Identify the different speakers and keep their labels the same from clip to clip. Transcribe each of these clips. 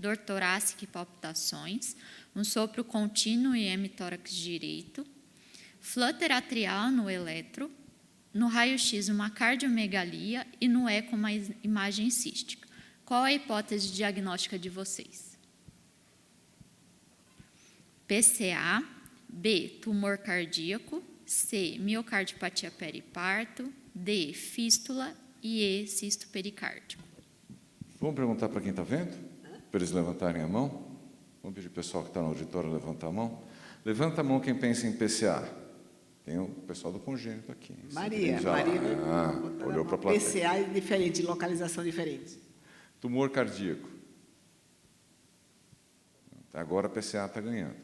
Speaker 1: dor torácica e palpitações, um sopro contínuo e hemitórax direito, flutter atrial no eletro, no raio-x uma cardiomegalia e no eco uma imagem cística. Qual a hipótese diagnóstica de vocês? PCA, B, tumor cardíaco, C, miocardiopatia periparto, D, fístula e E, cisto pericárdico.
Speaker 2: Vamos perguntar para quem está vendo? Para eles levantarem a mão? Vamos pedir para o pessoal que está no auditório levantar a mão? Levanta a mão quem pensa em PCA. Tem o pessoal do congênito aqui.
Speaker 3: Maria
Speaker 2: Olhou para a plateia.
Speaker 3: PCA é diferente, localização diferente.
Speaker 2: Tumor cardíaco. Agora a PCA está ganhando.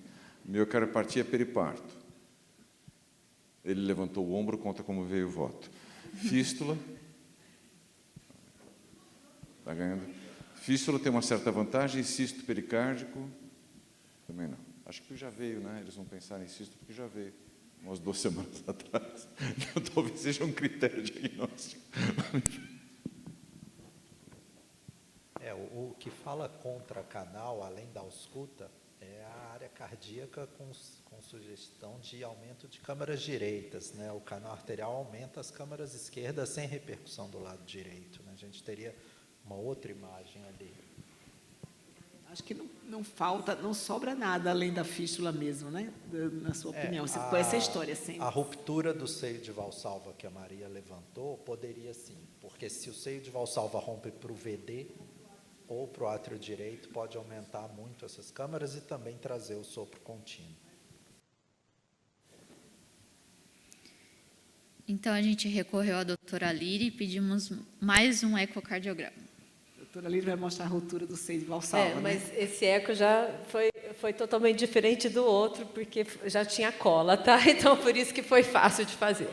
Speaker 2: Miocardiopatia periparto. Ele levantou o ombro, conta como veio o voto. Fístula. Está ganhando. Fístula tem uma certa vantagem, cisto pericárdico, também não. Acho que já veio, né? Eles vão pensar em cisto porque já veio, umas 2 semanas atrás. Então, talvez seja um critério diagnóstico.
Speaker 4: O que fala contra canal, além da ausculta, é a área cardíaca com sugestão de aumento de câmaras direitas, né? O canal arterial aumenta as câmaras esquerdas sem repercussão do lado direito, né? A gente teria uma outra imagem ali.
Speaker 3: Acho que não falta, não sobra nada além da fístula mesmo, né? Na sua opinião, você conhece a história sempre.
Speaker 4: A ruptura do seio de Valsalva que a Maria levantou poderia sim, porque se o seio de Valsalva rompe para o VD ou para o átrio direito, pode aumentar muito essas câmaras e também trazer o sopro contínuo.
Speaker 1: Então, a gente recorreu à doutora Liri e pedimos mais um ecocardiograma.
Speaker 3: A doutora Liri vai mostrar a ruptura do seio de Valsalva,
Speaker 5: mas
Speaker 3: né?
Speaker 5: esse eco já foi totalmente diferente do outro, porque já tinha cola, tá? Então, por isso que foi fácil de fazer.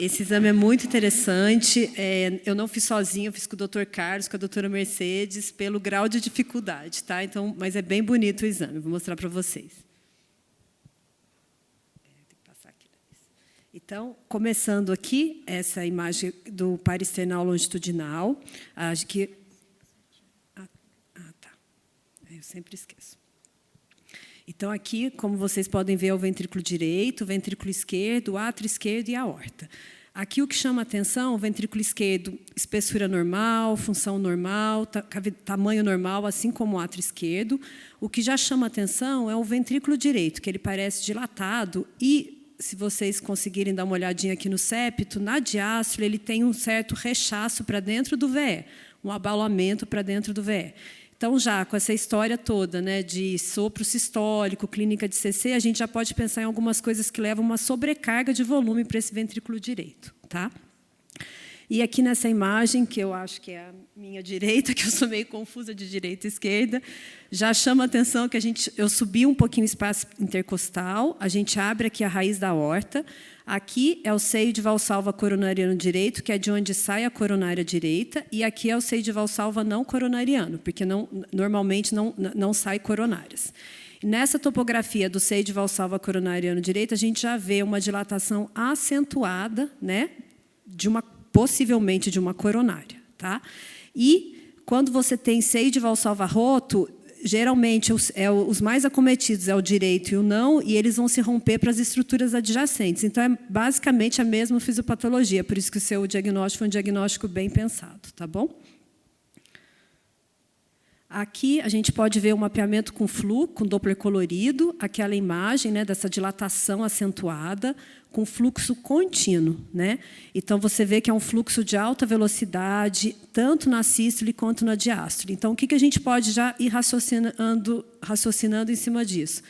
Speaker 6: Esse exame é muito interessante. Eu não fiz sozinha, eu fiz com o Dr. Carlos, com a doutora Mercedes, pelo grau de dificuldade, tá? Então, mas é bem bonito o exame, vou mostrar para vocês. Então, começando aqui, essa imagem do par external longitudinal. Acho que... tá. Eu sempre esqueço. Então, aqui, como vocês podem ver, é o ventrículo direito, o ventrículo esquerdo, o átrio esquerdo e a aorta. Aqui, o que chama a atenção, o ventrículo esquerdo, espessura normal, função normal, tamanho normal, assim como o átrio esquerdo. O que já chama a atenção é o ventrículo direito, que ele parece dilatado e, se vocês conseguirem dar uma olhadinha aqui no septo, na diástole, ele tem um certo rechaço para dentro do VE, um abalamento para dentro do VE. Então, já com essa história toda, né, de sopro sistólico, clínica de CC, a gente já pode pensar em algumas coisas que levam uma sobrecarga de volume para esse ventrículo direito. Tá? E aqui nessa imagem, que eu acho que é a minha direita, que eu sou meio confusa de direita e esquerda, já chama a atenção que eu subi um pouquinho o espaço intercostal, a gente abre aqui a raiz da aorta. Aqui é o seio de Valsalva coronariano direito, que é de onde sai a coronária direita, e aqui é o seio de Valsalva não coronariano, porque normalmente não sai coronárias. E nessa topografia do seio de Valsalva coronariano direito, a gente já vê uma dilatação acentuada, né, possivelmente de uma coronária. Tá? E, quando você tem seio de Valsalva roto, geralmente, os mais acometidos é o direito e o não, e eles vão se romper para as estruturas adjacentes. Então, é basicamente a mesma fisiopatologia, por isso que o seu diagnóstico foi um diagnóstico bem pensado. Tá bom? Aqui, a gente pode ver o mapeamento com flu, com Doppler colorido, aquela imagem, né, dessa dilatação acentuada, com fluxo contínuo. Né? Então, você vê que é um fluxo de alta velocidade, tanto na sístole quanto na diástole. Então, o que a gente pode já ir raciocinando em cima disso?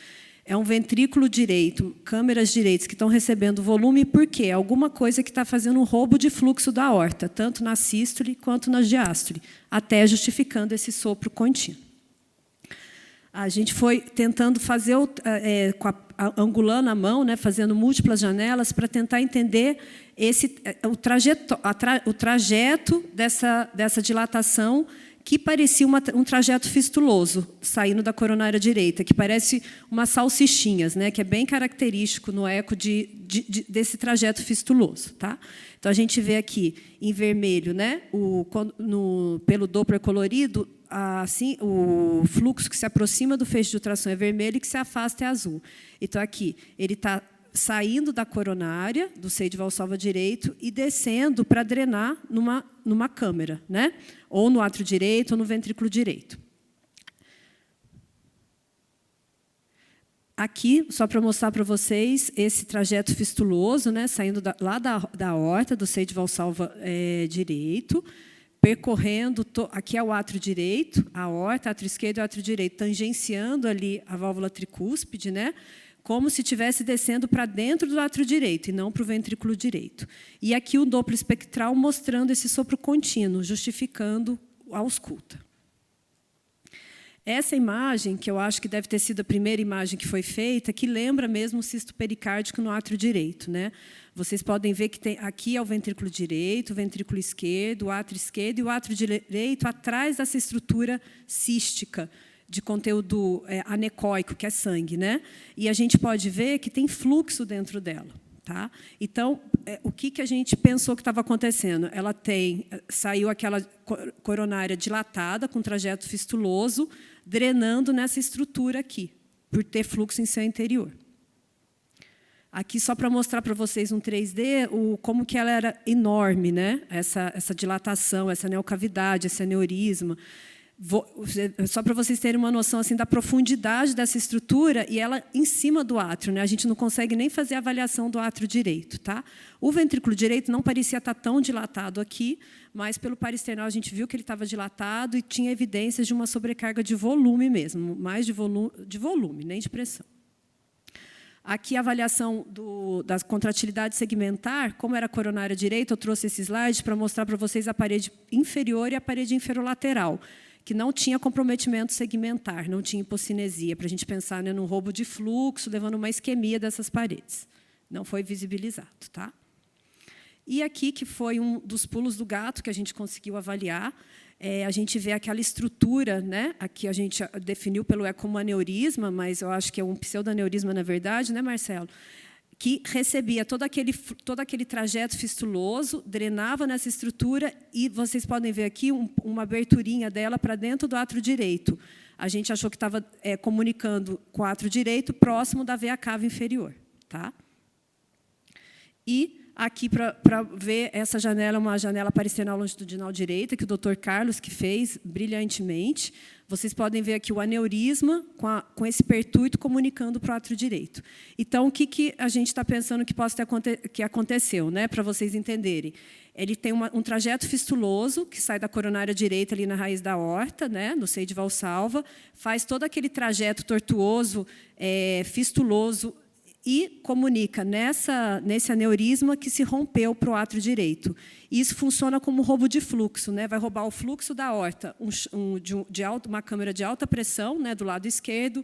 Speaker 6: É um ventrículo direito, câmeras direitas que estão recebendo volume, por quê? Alguma coisa que está fazendo um roubo de fluxo da aorta, tanto na sístole quanto na diástole, até justificando esse sopro contínuo. A gente foi tentando fazer, angulando a mão, né, fazendo múltiplas janelas, para tentar entender o trajeto dessa dilatação, que parecia um trajeto fistuloso, saindo da coronária direita, que parece umas salsichinhas, né, que é bem característico no eco desse trajeto fistuloso. Tá? Então, a gente vê aqui, em vermelho, né, pelo Doppler colorido, assim, o fluxo que se aproxima do feixe de ultrassom é vermelho e que se afasta é azul. Então, aqui, ele está saindo da coronária, do seio de Valsalva direito, e descendo para drenar numa câmara, né? Ou no átrio direito ou no ventrículo direito. Aqui, só para mostrar para vocês esse trajeto fistuloso, né? Saindo lá da aorta, do seio de Valsalva direito, percorrendo, aqui é o átrio direito, a aorta, átrio esquerdo e átrio direito, tangenciando ali a válvula tricúspide, né? Como se estivesse descendo para dentro do átrio direito e não para o ventrículo direito. E aqui o Doppler espectral mostrando esse sopro contínuo, justificando a ausculta. Essa imagem, que eu acho que deve ter sido a primeira imagem que foi feita, que lembra mesmo o cisto pericárdico no átrio direito, né? Vocês podem ver que tem, aqui é o ventrículo direito, o ventrículo esquerdo, o átrio esquerdo e o átrio direito atrás dessa estrutura cística, de conteúdo anecóico, que é sangue, né? E a gente pode ver que tem fluxo dentro dela. Tá? Então, o que a gente pensou que estava acontecendo? Ela saiu aquela coronária dilatada, com trajeto fistuloso, drenando nessa estrutura aqui, por ter fluxo em seu interior. Aqui, só para mostrar para vocês um 3D, como que ela era enorme, né? Essa dilatação, essa neocavidade, esse aneurisma. Só para vocês terem uma noção assim, da profundidade dessa estrutura, e ela em cima do átrio, né? A gente não consegue nem fazer a avaliação do átrio direito. Tá? O ventrículo direito não parecia estar tão dilatado aqui, mas pelo paristernal a gente viu que ele estava dilatado e tinha evidências de uma sobrecarga de volume mesmo, mais de volume, nem de pressão. Aqui a avaliação da contratilidade segmentar, como era a coronária direita, eu trouxe esse slide para mostrar para vocês a parede inferior e a parede inferolateral, que não tinha comprometimento segmentar, não tinha hipocinesia, para a gente pensar, né, num roubo de fluxo, levando uma isquemia dessas paredes. Não foi visibilizado. Tá? E aqui, que foi um dos pulos do gato que a gente conseguiu avaliar, a gente vê aquela estrutura, né? Aqui a gente definiu pelo eco como aneurisma, mas eu acho que é um pseudaneurisma, na verdade, né, Marcelo? Que recebia todo aquele trajeto fistuloso, drenava nessa estrutura, e vocês podem ver aqui uma aberturinha dela para dentro do átrio direito. A gente achou que estava comunicando com o átrio direito, próximo da veia cava inferior. Tá? E aqui, para ver, essa janela é uma janela paristernal longitudinal direita, que o Dr. Carlos que fez brilhantemente. Vocês podem ver aqui o aneurisma com esse pertuito comunicando para o átrio direito. Então, o que a gente está pensando que possa que aconteceu, né, para vocês entenderem? Ele tem um trajeto fistuloso, que sai da coronária direita, ali na raiz da aorta, né, no seio de Valsalva, faz todo aquele trajeto tortuoso, fistuloso, e comunica nesse aneurisma que se rompeu para o átrio direito. Isso funciona como roubo de fluxo, né? Vai roubar o fluxo da aorta, uma câmara de alta pressão, né, do lado esquerdo,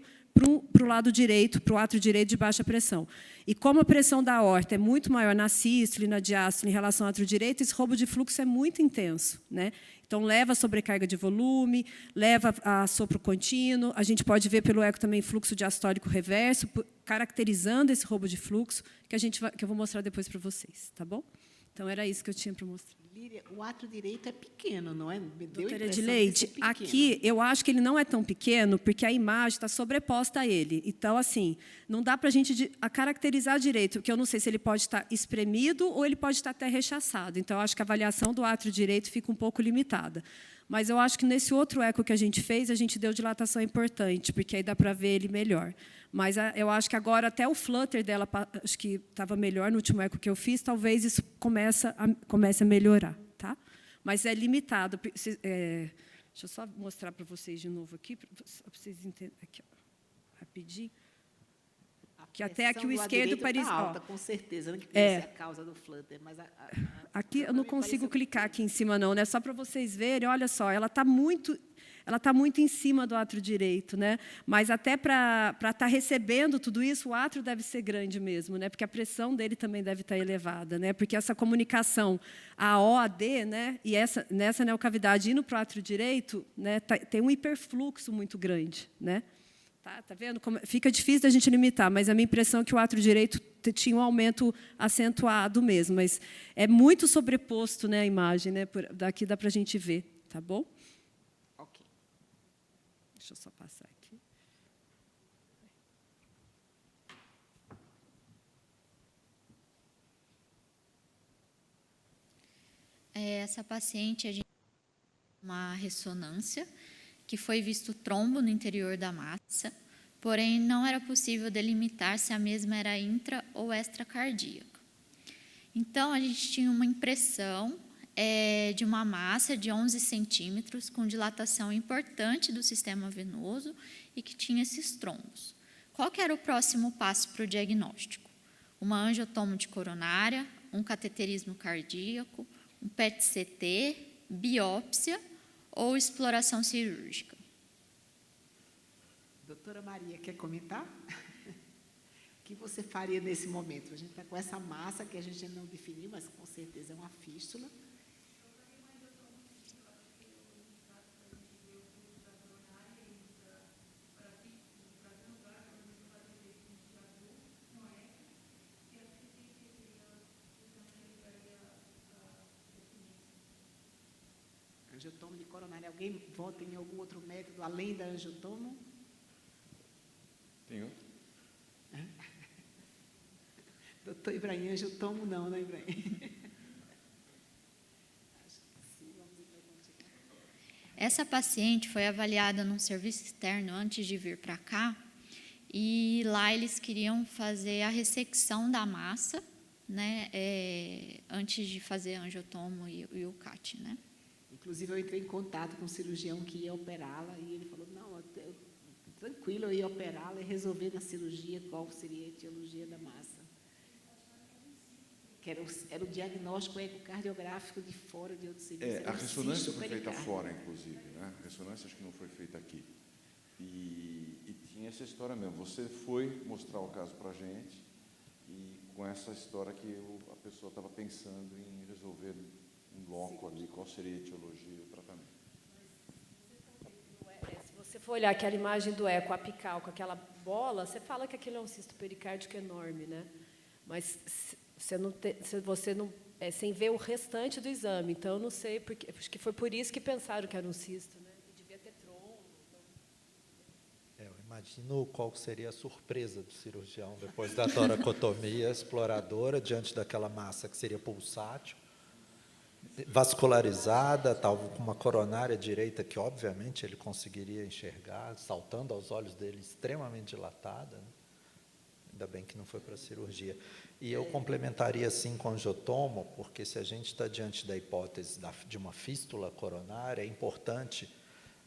Speaker 6: para o lado direito, para o átrio direito de baixa pressão. E como a pressão da aorta é muito maior na sístole e na diástole em relação ao átrio direito, esse roubo de fluxo é muito intenso, né? Então, leva a sobrecarga de volume, leva a sopro contínuo. A gente pode ver pelo eco também fluxo diastólico reverso, caracterizando esse roubo de fluxo, que eu vou mostrar depois para vocês. Tá bom? Então, era isso que eu tinha para mostrar.
Speaker 3: Líria, o átrio direito é pequeno, não é?
Speaker 6: Doutora Edileide, aqui eu acho que ele não é tão pequeno, porque a imagem está sobreposta a ele. Então, assim, não dá para a gente caracterizar direito, porque eu não sei se ele pode estar espremido ou ele pode estar até rechaçado. Então, eu acho que a avaliação do átrio direito fica um pouco limitada. Mas eu acho que nesse outro eco que a gente fez, a gente deu dilatação importante, porque aí dá para ver ele melhor. Mas eu acho que agora até o flutter dela, acho que estava melhor no último eco que eu fiz, talvez isso comece a melhorar. Tá? Mas é limitado. Deixa eu só mostrar para vocês de novo aqui, para vocês entenderem. Aqui, ó, rapidinho. Que até aqui o esquerdo parece
Speaker 3: alta, com certeza, né, que deve ser a causa do flutter, mas
Speaker 6: aqui eu não consigo clicar aqui em cima não, né? Só para vocês verem, olha só, ela está muito ela está muito em cima do átrio direito, né? Mas até para estar recebendo tudo isso, o átrio deve ser grande mesmo, né? Porque a pressão dele também deve estar elevada, né? Porque essa comunicação AO a D, né? E nessa neocavidade indo para o átrio direito, né? Tem um hiperfluxo muito grande, né? Tá vendo? Fica difícil da gente limitar, mas a minha impressão é que o átrio direito tinha um aumento acentuado mesmo, mas é muito sobreposto, né, a imagem, né? Daqui dá para a gente ver, tá bom?
Speaker 3: Ok.
Speaker 6: Deixa eu só passar aqui.
Speaker 1: Essa paciente, a gente tem uma ressonância, que foi visto trombo no interior da massa, porém não era possível delimitar se a mesma era intra ou extracardíaca. Então, a gente tinha uma impressão de uma massa de 11 centímetros, com dilatação importante do sistema venoso e que tinha esses trombos. Qual que era o próximo passo para o diagnóstico? Uma angiotomo de coronária, um cateterismo cardíaco, um PET-CT, biópsia ou exploração cirúrgica.
Speaker 3: Doutora Maria, quer comentar? O que você faria nesse momento? A gente está com essa massa que a gente ainda não definiu, mas com certeza é uma fístula. Angiotomo de coronária. Alguém vota em algum outro método além da angiotomo?
Speaker 2: Tem outro?
Speaker 3: Doutor Ibrahim, angiotomo não, né, Ibrahim?
Speaker 1: Essa paciente foi avaliada num serviço externo antes de vir para cá, e lá eles queriam fazer a ressecção da massa, né, antes de fazer a angiotomo e o CAT, né?
Speaker 3: Inclusive, eu entrei em contato com um cirurgião que ia operá-la e ele falou, não, tranquilo, eu ia operá-la e resolver na cirurgia qual seria a etiologia da massa. Que era o diagnóstico ecocardiográfico de fora de outro serviço.
Speaker 2: A ressonância foi feita fora, inclusive, né? A ressonância acho que não foi feita aqui. E tinha essa história mesmo. Você foi mostrar o caso para a gente e com essa história que a pessoa estava pensando em resolver um loco ali, qual seria a etiologia e o tratamento.
Speaker 5: Se você for olhar aquela imagem do eco apical com aquela bola, você fala que aquilo é um cisto pericárdico enorme, né? Mas você não sem ver o restante do exame. Então, eu não sei, porque acho que foi por isso que pensaram que era um cisto, né? E devia ter trombo.
Speaker 4: Eu imagino qual seria a surpresa do cirurgião depois da toracotomia exploradora, diante daquela massa que seria pulsátil, vascularizada, tal, com uma coronária direita que, obviamente, ele conseguiria enxergar, saltando aos olhos dele, extremamente dilatada, né? Ainda bem que não foi para a cirurgia. E eu complementaria, sim, com angiotomo, porque se a gente está diante da hipótese de uma fístula coronária, é importante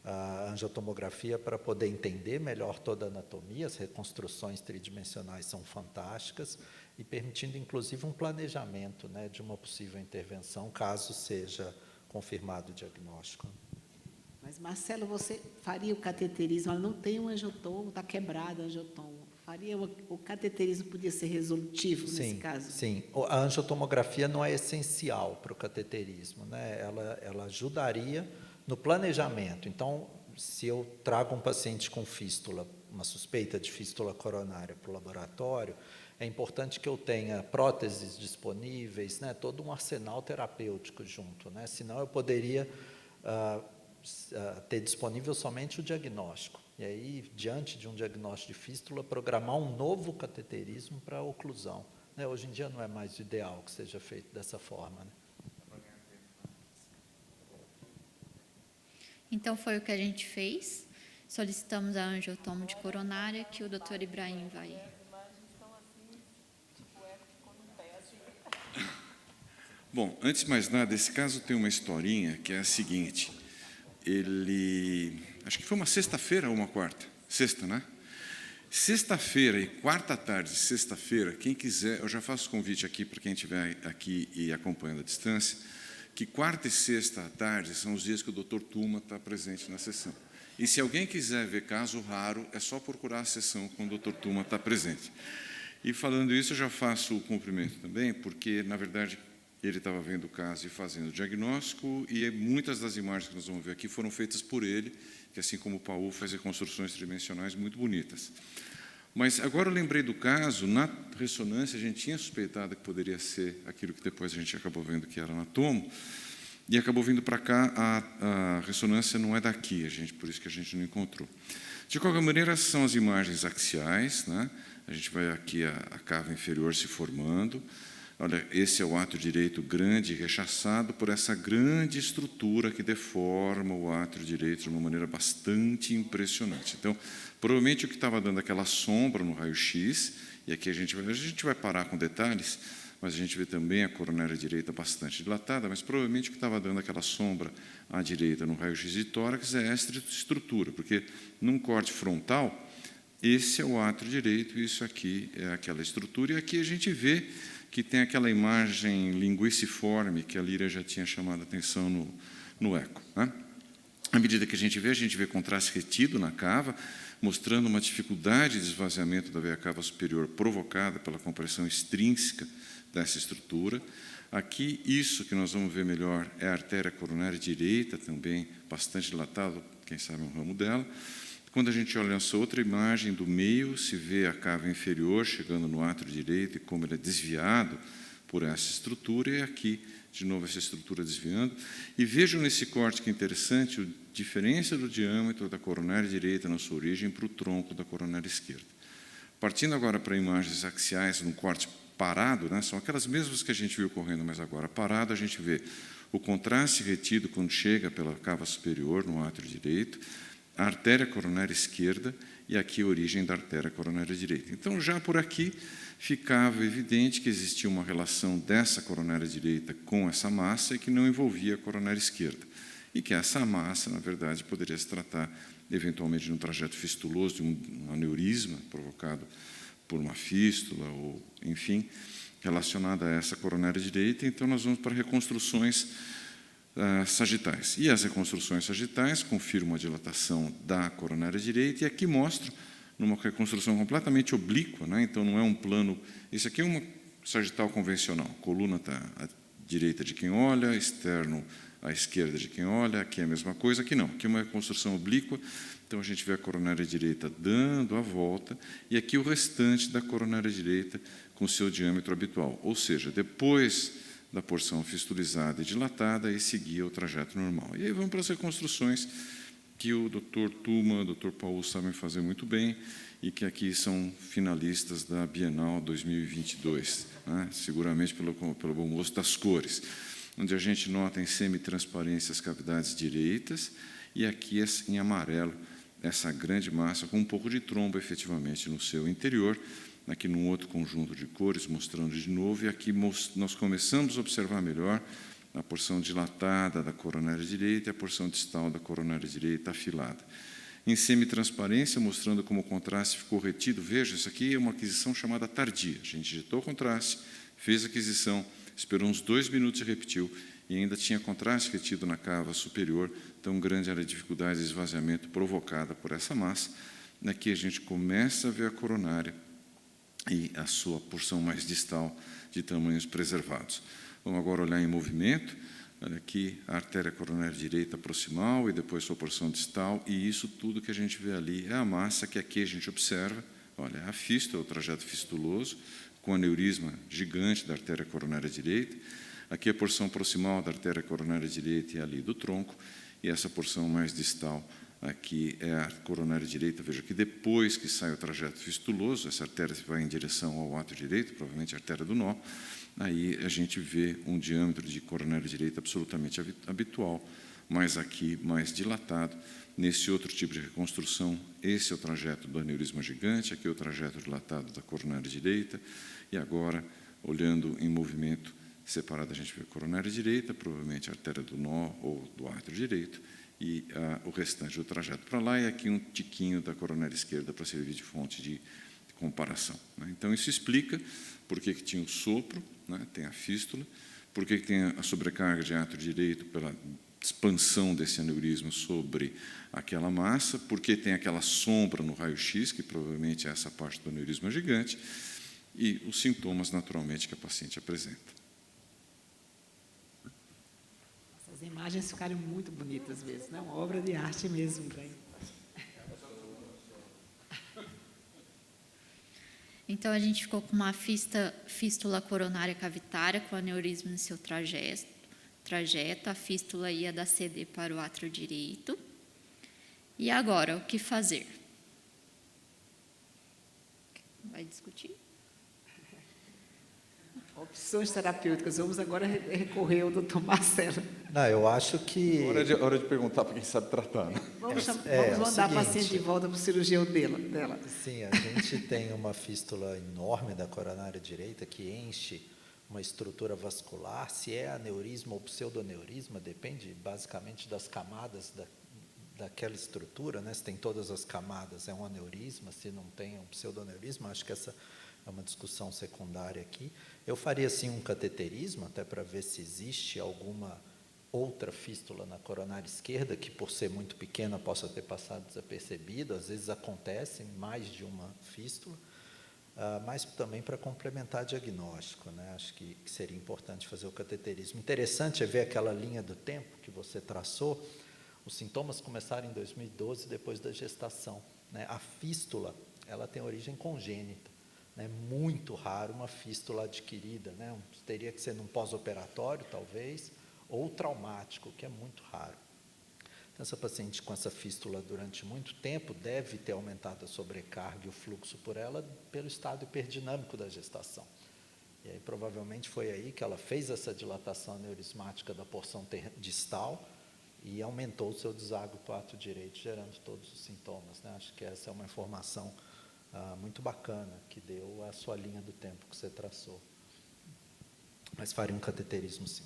Speaker 4: a angiotomografia para poder entender melhor toda a anatomia. As reconstruções tridimensionais são fantásticas e permitindo, inclusive, um planejamento, né, de uma possível intervenção, caso seja confirmado o diagnóstico.
Speaker 3: Mas, Marcelo, você faria o cateterismo? Ela não tem um angiotomo, está quebrado o angiotomo. O cateterismo podia ser resolutivo nesse caso?
Speaker 4: Sim, a angiotomografia não é essencial para o cateterismo, né? Ela ajudaria no planejamento. Então, se eu trago um paciente com fístula, uma suspeita de fístula coronária para o laboratório, é importante que eu tenha próteses disponíveis, né? Todo um arsenal terapêutico junto, né? Senão eu poderia ter disponível somente o diagnóstico. E aí, diante de um diagnóstico de fístula, programar um novo cateterismo para a oclusão, né? Hoje em dia não é mais o ideal que seja feito dessa forma, né?
Speaker 1: Então, foi o que a gente fez. Solicitamos a angiotomo de coronária, que o doutor Ibrahim vai...
Speaker 2: Bom, antes de mais nada, esse caso tem uma historinha que é a seguinte. Acho que foi uma sexta-feira ou uma quarta? Sexta, né? Sexta-feira e quarta tarde, sexta-feira, quem quiser, eu já faço convite aqui para quem estiver aqui e acompanhando à distância, que quarta e sexta à tarde são os dias que o Dr. Tuma está presente na sessão. E se alguém quiser ver caso raro, é só procurar a sessão quando o Dr. Tuma está presente. E falando isso, eu já faço o cumprimento também, porque, na verdade, ele estava vendo o caso e fazendo o diagnóstico, e muitas das imagens que nós vamos ver aqui foram feitas por ele, que, assim como o Paul, faz reconstruções tridimensionais muito bonitas. Mas agora eu lembrei do caso, na ressonância a gente tinha suspeitado que poderia ser aquilo que depois a gente acabou vendo que era anatomo, e acabou vindo para cá, a ressonância não é daqui, por isso que a gente não encontrou. De qualquer maneira, essas são as imagens axiais, né? A gente vai aqui a cava inferior se formando. Olha, esse é o átrio direito grande, rechaçado por essa grande estrutura que deforma o átrio direito de uma maneira bastante impressionante. Então, provavelmente o que estava dando aquela sombra no raio-x, e aqui a gente vai parar com detalhes, mas a gente vê também a coronária direita bastante dilatada, mas provavelmente o que estava dando aquela sombra à direita no raio-x de tórax é esta estrutura, porque num corte frontal, esse é o átrio direito e isso aqui é aquela estrutura, e aqui a gente vê que tem aquela imagem linguiciforme que a Líria já tinha chamado a atenção no eco, né? À medida que a gente vê contraste retido na cava, mostrando uma dificuldade de esvaziamento da veia cava superior provocada pela compressão extrínseca dessa estrutura. Aqui, isso que nós vamos ver melhor é a artéria coronária direita, também bastante dilatada, quem sabe um ramo dela. Quando a gente olha essa outra imagem do meio, se vê a cava inferior chegando no átrio direito e como ele é desviado por essa estrutura, e aqui, de novo, essa estrutura desviando. E vejam nesse corte que interessante a diferença do diâmetro da coronária direita na sua origem para o tronco da coronária esquerda. Partindo agora para imagens axiais, num corte parado, né, são aquelas mesmas que a gente viu correndo, mas agora parado, a gente vê o contraste retido quando chega pela cava superior, no átrio direito, a artéria coronária esquerda e aqui a origem da artéria coronária direita. Então, já por aqui, ficava evidente que existia uma relação dessa coronária direita com essa massa e que não envolvia a coronária esquerda. E que essa massa, na verdade, poderia se tratar, eventualmente, de um trajeto fistuloso, de um aneurisma provocado por uma fístula, ou, enfim, relacionada a essa coronária direita. Então, nós vamos para reconstruções sagitais. E as reconstruções sagitais confirmam a dilatação da coronária direita, e aqui mostram, numa reconstrução completamente oblíqua, né? Então não é um plano. Isso aqui é uma sagital convencional. A coluna está à direita de quem olha, externo à esquerda de quem olha, aqui é a mesma coisa, aqui não. Aqui é uma reconstrução oblíqua, então a gente vê a coronária direita dando a volta, e aqui o restante da coronária direita com seu diâmetro habitual. Ou seja, depois da porção fistulizada e dilatada, e seguia o trajeto normal. E aí vamos para as reconstruções que o Dr. Tuma, o Dr. Paul sabem fazer muito bem, e que aqui são finalistas da Bienal 2022, né? Seguramente pelo bom gosto das cores, onde a gente nota em semitransparência as cavidades direitas, e aqui em amarelo essa grande massa com um pouco de trombo efetivamente no seu interior, aqui num outro conjunto de cores, mostrando de novo, e aqui nós começamos a observar melhor a porção dilatada da coronária direita e a porção distal da coronária direita afilada. Em semitransparência, mostrando como o contraste ficou retido. Veja, isso aqui é uma aquisição chamada tardia. A gente injetou o contraste, fez a aquisição, esperou uns 2 minutos e repetiu, e ainda tinha contraste retido na cava superior, tão grande era a dificuldade de esvaziamento provocada por essa massa. Aqui a gente começa a ver a coronária e a sua porção mais distal de tamanhos preservados. Vamos agora olhar em movimento. Olha aqui a artéria coronária direita proximal e depois sua porção distal, e isso tudo que a gente vê ali é a massa que aqui a gente observa. Olha, a fístula, o trajeto fistuloso, com aneurisma gigante da artéria coronária direita. Aqui a porção proximal da artéria coronária direita e ali do tronco, e essa porção mais distal aqui é a coronária direita. Veja que depois que sai o trajeto fistuloso, essa artéria vai em direção ao átrio direito, provavelmente a artéria do nó, aí a gente vê um diâmetro de coronária direita absolutamente habitual, mas aqui mais dilatado. Nesse outro tipo de reconstrução, esse é o trajeto do aneurisma gigante, aqui é o trajeto dilatado da coronária direita, e agora, olhando em movimento separado, a gente vê a coronária direita, provavelmente a artéria do nó ou do átrio direito, e o restante do trajeto para lá, e aqui um tiquinho da coronária esquerda para servir de fonte de comparação, né? Então, isso explica por que tinha o sopro, né? Tem a fístula, por que tem a sobrecarga de átrio direito expansão desse aneurisma sobre aquela massa, porque tem aquela sombra no raio-x, que provavelmente é essa parte do aneurisma gigante, e os sintomas, naturalmente, que a paciente apresenta.
Speaker 3: Essas imagens ficaram muito bonitas mesmo, né? Uma obra de arte mesmo. Né?
Speaker 1: Então, a gente ficou com uma fístula coronária cavitária com aneurisma em seu trajeto. A fístula ia da CD para o átrio direito. E agora, o que fazer? Vai discutir?
Speaker 3: Opções terapêuticas. Vamos agora recorrer ao doutor Marcelo.
Speaker 4: Não, eu acho que...
Speaker 2: Hora de perguntar para quem sabe tratar, né?
Speaker 3: Vamos
Speaker 4: o
Speaker 3: mandar a paciente
Speaker 4: seguinte.
Speaker 3: de volta para o cirurgião dela.
Speaker 4: Sim, a gente tem uma fístula enorme da coronária direita que enche uma estrutura vascular. Se é aneurisma ou pseudoneurisma, depende basicamente das camadas daquela estrutura, né? Se tem todas as camadas, é um aneurisma. Se não tem, é um pseudoneurisma. Acho que essa é uma discussão secundária aqui. Eu faria, sim, um cateterismo, até para ver se existe alguma outra fístula na coronária esquerda, que, por ser muito pequena, possa ter passado desapercebido. Às vezes acontece mais de uma fístula, mas também para complementar diagnóstico, né? Acho que seria importante fazer o cateterismo. Interessante é ver aquela linha do tempo que você traçou. Os sintomas começaram em 2012, depois da gestação, né? A fístula, ela tem origem congênita. É muito raro uma fístula adquirida, né? Teria que ser num pós-operatório, talvez, ou traumático, que é muito raro. Então, essa paciente com essa fístula durante muito tempo deve ter aumentado a sobrecarga e o fluxo por ela pelo estado hiperdinâmico da gestação. E aí, provavelmente, foi aí que ela fez essa dilatação aneurismática da porção distal e aumentou o seu deságue para o átrio direito, gerando todos os sintomas, né? Acho que essa é uma informação muito bacana, que deu a sua linha do tempo que você traçou. Mas faria um cateterismo, sim.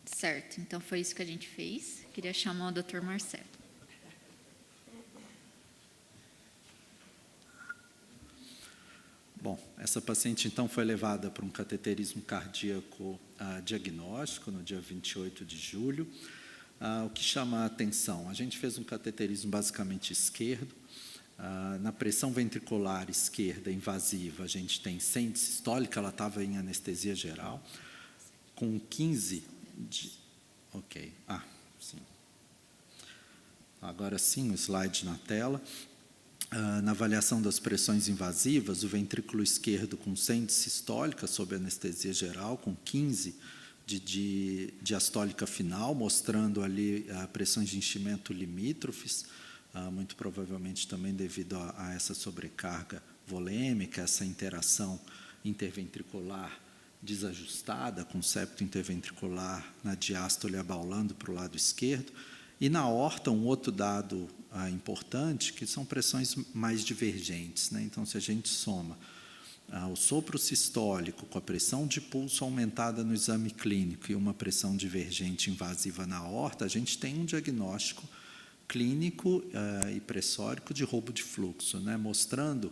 Speaker 1: Certo, então foi isso que a gente fez. Queria chamar o doutor Marcelo.
Speaker 7: Bom, essa paciente, então, foi levada para um cateterismo cardíaco diagnóstico no dia 28 de julho. O que chama a atenção? A gente fez um cateterismo basicamente esquerdo. Na pressão ventricular esquerda invasiva, a gente tem 100 de sistólica, ela estava em anestesia geral, com 15 de... Ok, sim. Agora sim, o slide na tela. Na avaliação das pressões invasivas, o ventrículo esquerdo com 100 de sistólica, sob anestesia geral, com 15 de diastólica final, mostrando ali pressões de enchimento limítrofes, muito provavelmente também devido a essa sobrecarga volêmica, essa interação interventricular desajustada, com septo interventricular na diástole abaulando para o lado esquerdo. E na aorta, um outro dado importante, que são pressões mais divergentes, né? Então, se a gente soma o sopro sistólico com a pressão de pulso aumentada no exame clínico e uma pressão divergente invasiva na aorta, a gente tem um diagnóstico clínico e pressórico de roubo de fluxo, né? Mostrando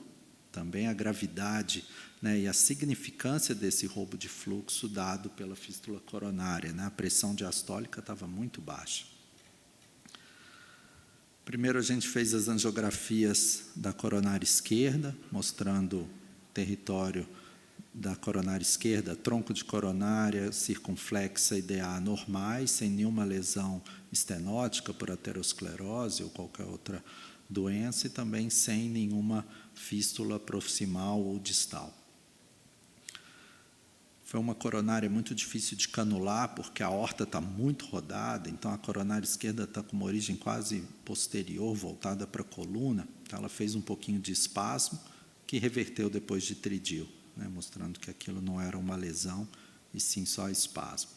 Speaker 7: também a gravidade, né, e a significância desse roubo de fluxo dado pela fístula coronária, né? A pressão diastólica estava muito baixa. Primeiro, a gente fez as angiografias da coronária esquerda, mostrando território da coronária esquerda, tronco de coronária, circunflexa e DA normais, sem nenhuma lesão estenótica por aterosclerose ou qualquer outra doença, e também sem nenhuma fístula proximal ou distal. Foi uma coronária muito difícil de canular, porque a aorta está muito rodada, então a coronária esquerda está com uma origem quase posterior, voltada para a coluna, então ela fez um pouquinho de espasmo, que reverteu depois de tridil, né, mostrando que aquilo não era uma lesão, e sim só espasmo.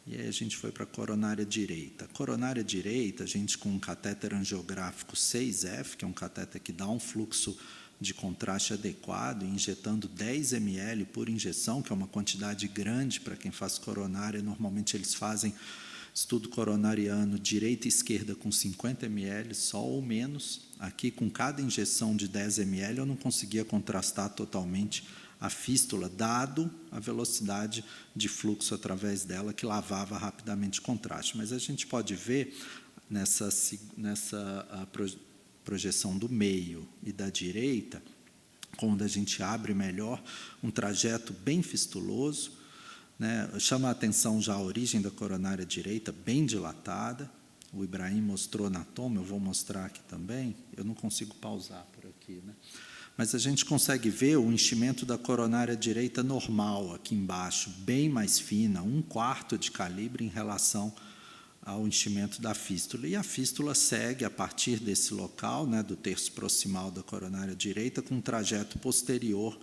Speaker 7: E aí a gente foi para a coronária direita. A coronária direita, a gente com um catéter angiográfico 6F, que é um catéter que dá um fluxo de contraste adequado, injetando 10 ml por injeção, que é uma quantidade grande para quem faz coronária. Normalmente eles fazem estudo coronariano direita e esquerda com 50 ml, só ou menos. Aqui, com cada injeção de 10 ml, eu não conseguia contrastar totalmente a fístula, dado a velocidade de fluxo através dela, que lavava rapidamente o contraste. Mas a gente pode ver nessa projeção do meio e da direita, quando a gente abre melhor, um trajeto bem fistuloso, né? Chama a atenção já a origem da coronária direita, bem dilatada. O Ibrahim mostrou na toma, eu vou mostrar aqui também. Eu não consigo pausar por aqui, né? Mas a gente consegue ver o enchimento da coronária direita normal, aqui embaixo, bem mais fina, 1/4 de calibre em relação ao enchimento da fístula. E a fístula segue, a partir desse local, né, do terço proximal da coronária direita, com um trajeto posterior,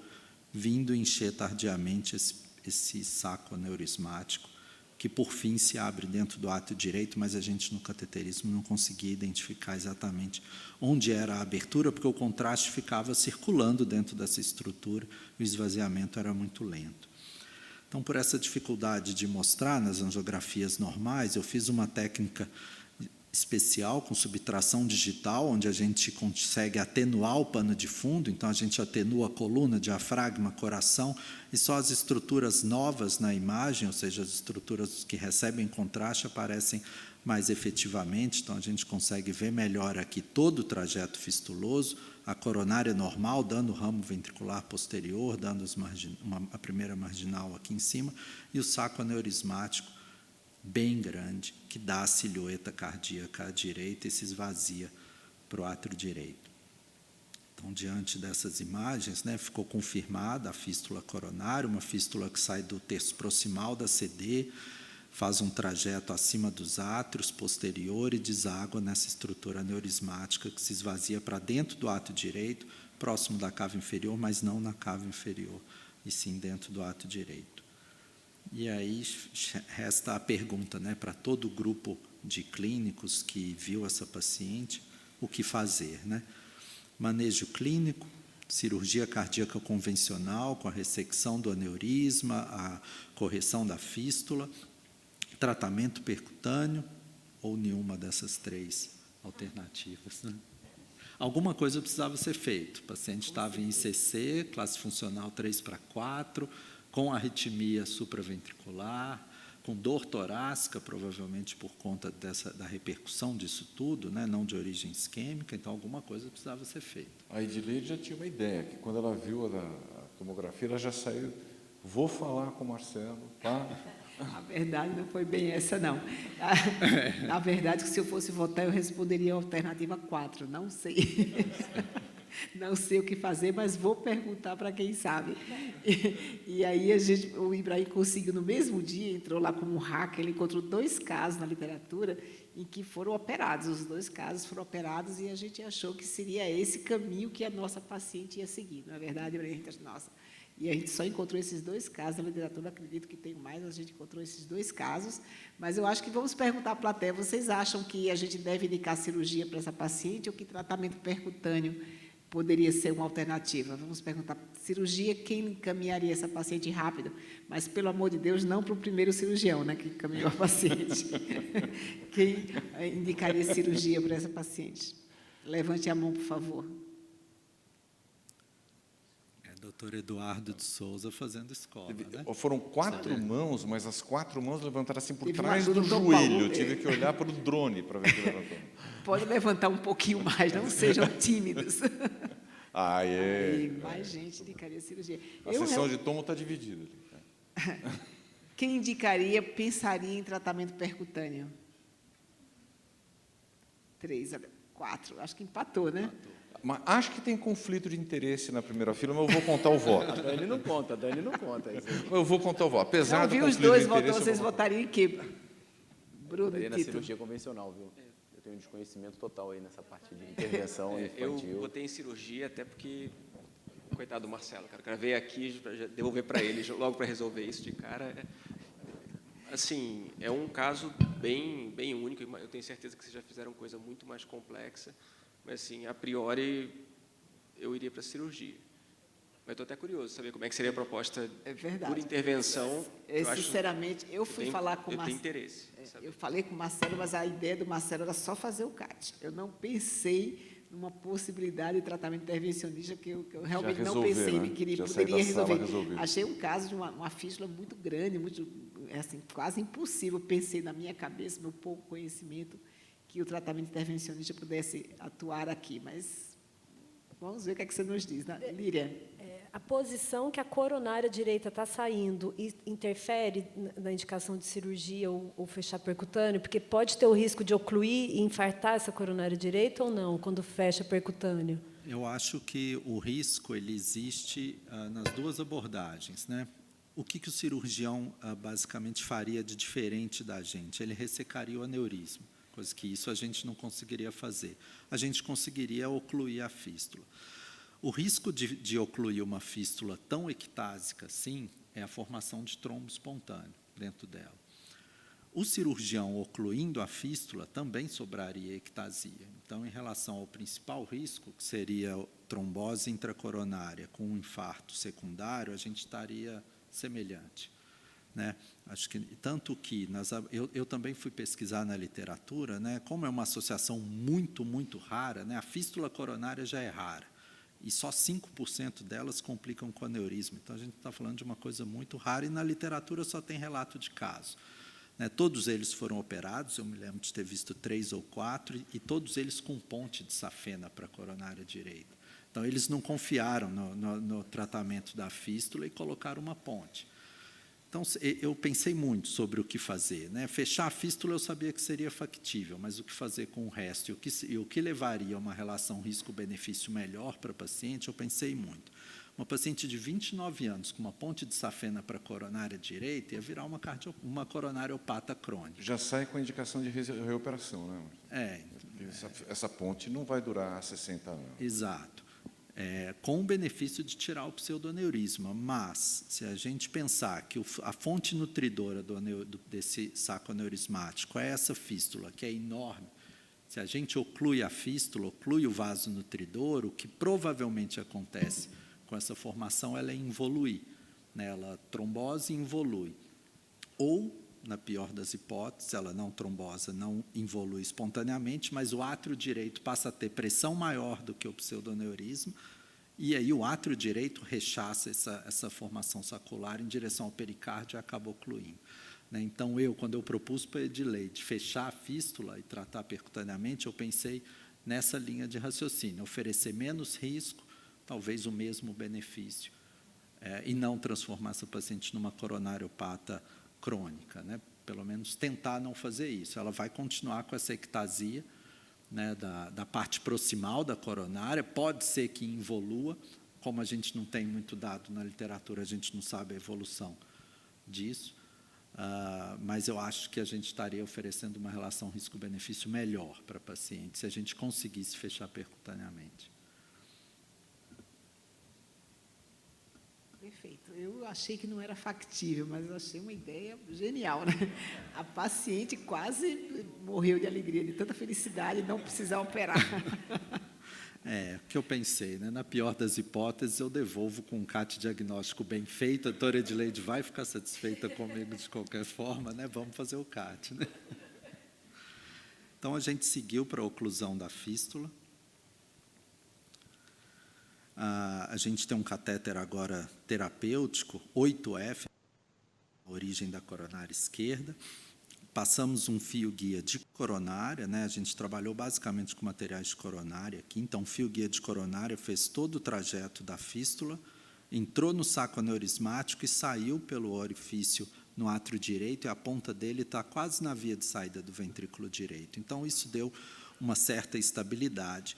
Speaker 7: vindo encher tardiamente esse saco aneurismático, que, por fim, se abre dentro do átrio direito, mas a gente, no cateterismo, não conseguia identificar exatamente onde era a abertura, porque o contraste ficava circulando dentro dessa estrutura, e o esvaziamento era muito lento. Então, por essa dificuldade de mostrar nas angiografias normais, eu fiz uma técnica especial com subtração digital, onde a gente consegue atenuar o pano de fundo, então a gente atenua a coluna, diafragma, coração, e só as estruturas novas na imagem, ou seja, as estruturas que recebem contraste, aparecem mais efetivamente, então a gente consegue ver melhor aqui todo o trajeto fistuloso, a coronária normal, dando o ramo ventricular posterior, dando a primeira marginal aqui em cima, e o saco aneurismático, bem grande, que dá a silhueta cardíaca à direita e se esvazia para o átrio direito. Então, diante dessas imagens, né, ficou confirmada a fístula coronária, uma fístula que sai do terço proximal da CD, faz um trajeto acima dos átrios, posterior, e deságua nessa estrutura aneurismática que se esvazia para dentro do átrio direito, próximo da cava inferior, mas não na cava inferior, e sim dentro do átrio direito. E aí resta a pergunta, né, para todo o grupo de clínicos que viu essa paciente, o que fazer, né? Manejo clínico, cirurgia cardíaca convencional, com a ressecção do aneurisma, a correção da fístula, tratamento percutâneo, ou nenhuma dessas 3 alternativas, né? Alguma coisa precisava ser feita. O paciente estava em ICC, classe funcional 3/4, com arritmia supraventricular, com dor torácica, provavelmente por conta da repercussão disso tudo, né, não de origem isquêmica, então alguma coisa precisava ser feita.
Speaker 2: A Edileide já tinha uma ideia, que quando ela viu a tomografia, ela já saiu, vou falar com o Marcelo, tá?
Speaker 3: A verdade não foi bem essa, não. Na verdade, se eu fosse votar, eu responderia a alternativa 4, não sei. Não sei o que fazer, mas vou perguntar para quem sabe. E aí o Ibrahim conseguiu, no mesmo dia, entrou lá como um hacker, ele encontrou 2 casos na literatura em que foram operados. Os 2 casos foram operados e a gente achou que seria esse caminho que a nossa paciente ia seguir. Na verdade, Ibrahim, nossa. E a gente só encontrou esses 2 casos na literatura, acredito que tem mais, a gente encontrou esses 2 casos, mas eu acho que vamos perguntar à plateia, vocês acham que a gente deve indicar cirurgia para essa paciente ou que tratamento percutâneo poderia ser uma alternativa? Vamos perguntar, cirurgia, quem encaminharia essa paciente rápido? Mas, pelo amor de Deus, não para o primeiro cirurgião, né, que encaminhou a paciente. Quem indicaria cirurgia para essa paciente? Levante a mão, por favor.
Speaker 7: Doutor Eduardo de Souza fazendo escola, né?
Speaker 2: Foram 4 mãos, mas as 4 mãos levantaram assim por
Speaker 3: Teve
Speaker 2: trás
Speaker 3: uma
Speaker 2: do
Speaker 3: do Dom
Speaker 2: joelho.
Speaker 3: Paulo.
Speaker 2: Eu tive que olhar para o drone para ver que levantou.
Speaker 3: Pode levantar um pouquinho mais, não sejam tímidos.
Speaker 2: Ah, é.
Speaker 3: Aí, mais gente indicaria cirurgia.
Speaker 2: A sessão de tomo está dividida.
Speaker 3: Quem indicaria, pensaria em tratamento percutâneo? 3, 4. Acho que empatou, né?
Speaker 2: Mas acho que tem conflito de interesse na primeira fila, mas eu vou contar o voto.
Speaker 8: A Dani não conta. Isso aí.
Speaker 2: Eu vou contar o voto. Apesar
Speaker 3: Não
Speaker 2: do
Speaker 3: vi os
Speaker 2: conflito
Speaker 3: 2
Speaker 2: de
Speaker 3: votando,
Speaker 2: interesse,
Speaker 3: vocês
Speaker 2: eu vou...
Speaker 3: votariam em quê? Bruno
Speaker 8: Daria
Speaker 3: e
Speaker 8: na
Speaker 3: Tito.
Speaker 8: cirurgia convencional, viu? Eu tenho um desconhecimento total aí nessa parte de intervenção
Speaker 9: Eu
Speaker 8: infantil.
Speaker 9: botei em cirurgia até porque, coitado do Marcelo, cara, o cara veio aqui para devolver para ele logo para resolver isso de cara. Assim, é um caso bem único. Eu tenho certeza que vocês já fizeram coisa muito mais complexa, mas assim, a priori eu iria para a cirurgia. Mas estou até curioso saber como é que seria a proposta por intervenção.
Speaker 3: Sinceramente, eu fui falar com o Marcelo.
Speaker 9: Eu tenho interesse.
Speaker 3: Eu falei com o Marcelo, mas a ideia do Marcelo era só fazer o CAT. Eu não pensei numa possibilidade de tratamento intervencionista que eu realmente não
Speaker 2: resolver,
Speaker 3: pensei
Speaker 2: né?
Speaker 3: que ele
Speaker 2: Já sair da
Speaker 3: poderia
Speaker 2: sala
Speaker 3: resolver.
Speaker 2: resolvido.
Speaker 3: Achei um caso de uma fístula muito grande, muito, assim, quase impossível. Pensei na minha cabeça, meu pouco conhecimento, que o tratamento intervencionista pudesse atuar aqui, mas vamos ver o que é que você nos diz, né? Líria.
Speaker 5: A posição que a coronária direita está saindo interfere na indicação de cirurgia ou fechar percutâneo? Porque pode ter o risco de ocluir e infartar essa coronária direita ou não, quando fecha percutâneo?
Speaker 7: Eu acho que o risco ele existe nas duas abordagens, né? O que o cirurgião basicamente faria de diferente da gente? Ele ressecaria o aneurisma, coisa que isso a gente não conseguiria fazer. A gente conseguiria ocluir a fístula. O risco de ocluir uma fístula tão ectásica assim é a formação de trombo espontâneo dentro dela. O cirurgião ocluindo a fístula também sobraria ectasia. Então, em relação ao principal risco, que seria trombose intracoronária com um infarto secundário, a gente estaria semelhante, né? Acho que tanto que eu também fui pesquisar na literatura, né? Como é uma associação muito rara, né? A fístula coronária já é rara. E só 5% delas complicam com aneurisma. Então, a gente está falando de uma coisa muito rara, e na literatura só tem relato de caso. Né, todos eles foram operados, eu me lembro de ter visto 3 ou 4, e todos eles com ponte de safena para a coronária direita. Então, eles não confiaram no tratamento da fístula e colocaram uma ponte. Então, eu pensei muito sobre o que fazer, né? Fechar a fístula eu sabia que seria factível, mas o que fazer com o resto e o que levaria a uma relação risco-benefício melhor para a paciente, eu pensei muito. Uma paciente de 29 anos com uma ponte de safena para a coronária direita ia virar uma coronariopata crônica.
Speaker 2: Já sai com a indicação de reoperação, né? Essa ponte não vai durar 60 anos.
Speaker 7: Exato. Com o benefício de tirar o pseudoaneurisma, mas se a gente pensar que a fonte nutridora desse saco aneurismático é essa fístula, que é enorme, se a gente oclui a fístula, oclui o vaso nutridor, o que provavelmente acontece com essa formação, ela é involuir, né? Ela trombose e involui. Ou, na pior das hipóteses, ela não trombosa, não involui espontaneamente, mas o átrio direito passa a ter pressão maior do que o pseudoaneurisma, e aí o átrio direito rechaça essa formação sacular em direção ao pericárdio e acaba ocluindo. Né? Então, quando eu propus para a Edilei de fechar a fístula e tratar percutaneamente, eu pensei nessa linha de raciocínio, oferecer menos risco, talvez o mesmo benefício, e não transformar essa paciente numa coronariopata crônica, né? Pelo menos tentar não fazer isso. Ela vai continuar com essa ectasia, né, da parte proximal da coronária, pode ser que involua, como a gente não tem muito dado na literatura, a gente não sabe a evolução disso, mas eu acho que a gente estaria oferecendo uma relação risco-benefício melhor para a paciente, se a gente conseguisse fechar percutaneamente.
Speaker 3: Perfeito. Eu achei que não era factível, mas eu achei uma ideia genial, né? A paciente quase morreu de alegria, de tanta felicidade, não precisar operar.
Speaker 7: O que eu pensei, né? Na pior das hipóteses, eu devolvo com um CAT diagnóstico bem feito, a doutora Edileide vai ficar satisfeita comigo de qualquer forma, né? Vamos fazer o CAT, né? Então, a gente seguiu para a oclusão da fístula. A gente tem um catéter agora terapêutico, 8F, a origem da coronária esquerda. Passamos um fio-guia de coronária, né? A gente trabalhou basicamente com materiais de coronária aqui, então o fio-guia de coronária fez todo o trajeto da fístula, entrou no saco aneurismático e saiu pelo orifício no átrio direito, e a ponta dele está quase na via de saída do ventrículo direito. Então, isso deu uma certa estabilidade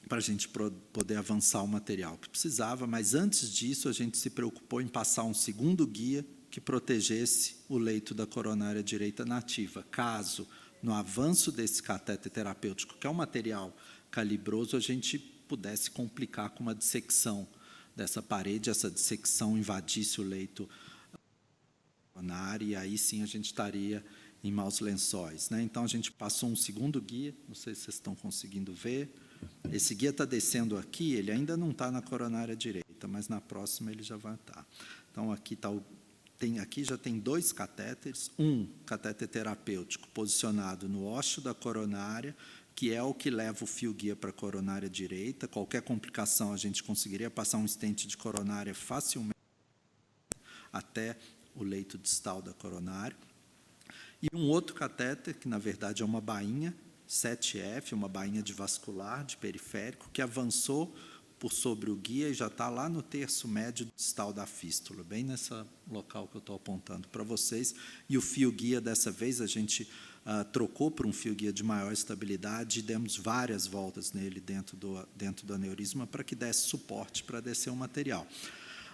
Speaker 7: para a gente poder avançar o material que precisava, mas antes disso a gente se preocupou em passar um segundo guia que protegesse o leito da coronária direita nativa, caso, no avanço desse catéter terapêutico, que é um material calibroso, a gente pudesse complicar com uma dissecção dessa parede, essa dissecção invadisse o leito coronário, e aí sim a gente estaria em maus lençóis, né? Então, a gente passou um segundo guia, não sei se vocês estão conseguindo ver. Esse guia está descendo aqui, ele ainda não está na coronária direita, mas na próxima ele já vai estar. Então, aqui aqui já tem 2 catéteres, um catéter terapêutico posicionado no ósseo da coronária que é o que leva o fio-guia para a coronária direita. Qualquer complicação, a gente conseguiria passar um stent de coronária facilmente até o leito distal da coronária. E um outro catéter, que na verdade é uma bainha 7F, uma bainha de vascular, de periférico, que avançou por sobre o guia e já está lá no terço médio distal da fístula, bem nesse local que eu estou apontando para vocês. E o fio-guia, dessa vez, a gente trocou por um fio-guia de maior estabilidade e demos várias voltas nele dentro do aneurisma para que desse suporte para descer o material.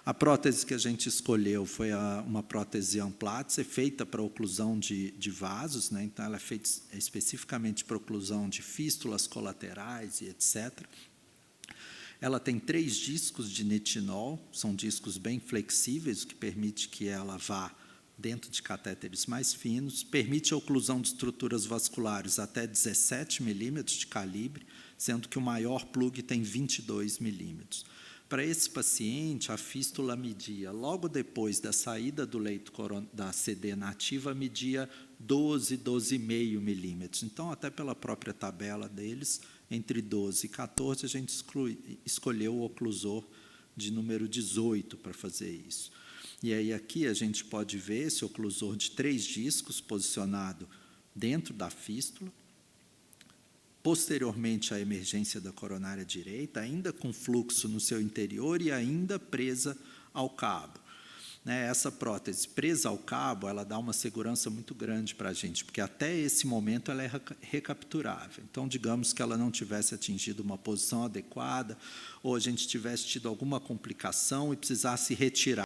Speaker 7: A prótese que a gente escolheu foi uma prótese Amplatzer, feita para oclusão de vasos, né? Então, ela é feita especificamente para oclusão de fístulas colaterais e etc. Ela tem 3 discos de nitinol, são discos bem flexíveis, o que permite que ela vá dentro de catéteres mais finos, permite a oclusão de estruturas vasculares até 17 milímetros de calibre, sendo que o maior plug tem 22 milímetros. Para esse paciente, a fístula media, logo depois da saída do leito da CD nativa, media 12,5 milímetros. Então, até pela própria tabela deles, entre 12 e 14, a gente escolheu o oclusor de número 18 para fazer isso. E aí aqui a gente pode ver esse oclusor de 3 discos posicionado dentro da fístula, posteriormente à emergência da coronária direita, ainda com fluxo no seu interior e ainda presa ao cabo. Essa prótese presa ao cabo, ela dá uma segurança muito grande para a gente, porque até esse momento ela é recapturável. Então, digamos que ela não tivesse atingido uma posição adequada, ou a gente tivesse tido alguma complicação e precisasse retirar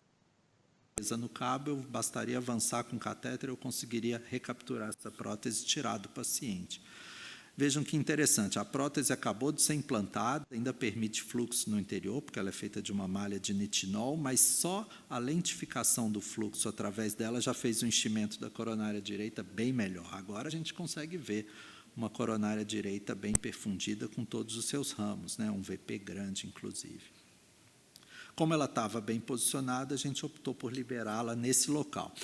Speaker 7: presa no cabo, bastaria avançar com o catéter, eu conseguiria recapturar essa prótese e tirar do paciente. Vejam que interessante, a prótese acabou de ser implantada, ainda permite fluxo no interior, porque ela é feita de uma malha de nitinol, mas só a lentificação do fluxo através dela já fez o enchimento da coronária direita bem melhor. Agora a gente consegue ver uma coronária direita bem perfundida com todos os seus ramos, né? Um VP grande, inclusive. Como ela estava bem posicionada, a gente optou por liberá-la nesse local.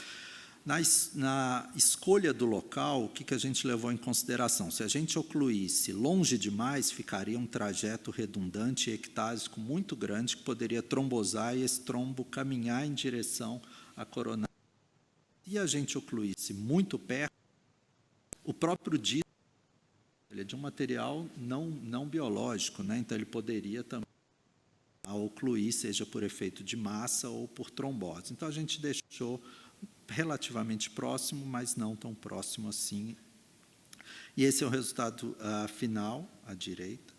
Speaker 7: Na escolha do local, o que a gente levou em consideração? Se a gente ocluísse longe demais, ficaria um trajeto redundante e ectásico muito grande que poderia trombosar e esse trombo caminhar em direção à coronária. Se a gente ocluísse muito perto, o próprio disco ele é de um material não biológico, né? Então ele poderia também ocluir, seja por efeito de massa ou por trombose. Então a gente deixou relativamente próximo, mas não tão próximo assim. E esse é o resultado final, à direita,